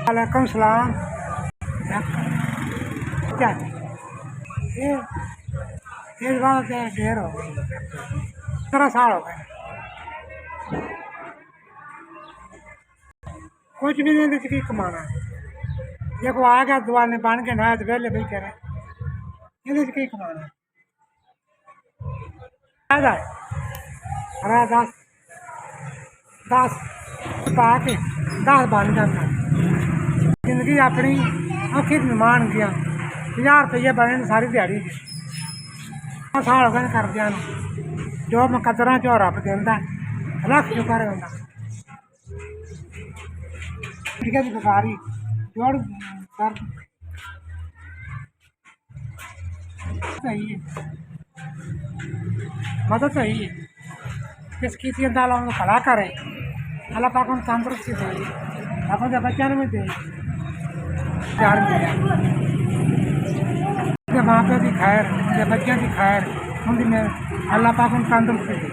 वालेकुम सलाम। क्या ये इस बार से ढेर हो गई, 17 साल हो गए। कुछ भी नहीं की कमाना है। देखो आ गया दुआने बन के ना वेले बैठे रहे, ये की कमाना है। अरे 10 पा के 10 बन जाता। जिंदगी अपनी औखी मान गया। 50 रुपये बने सारी दिहाड़ी 10 साल हो गए कर दिया। जो मुकदरा चो रब देता लख चुका रहा ठीक है। बेकारी जोड़ दर्द सही है, मदद सही है। किसकी थी अल्लाह उनको भला करे, अल्लाह पाक उनको तंदुरुस्ती दे, अपने बच्चों में दे, प्यार मिले, माँ प्यो की खैर, बच्चों की खैर, उनकी अल्लाह पाक उनको तंदुरुस्ती दे।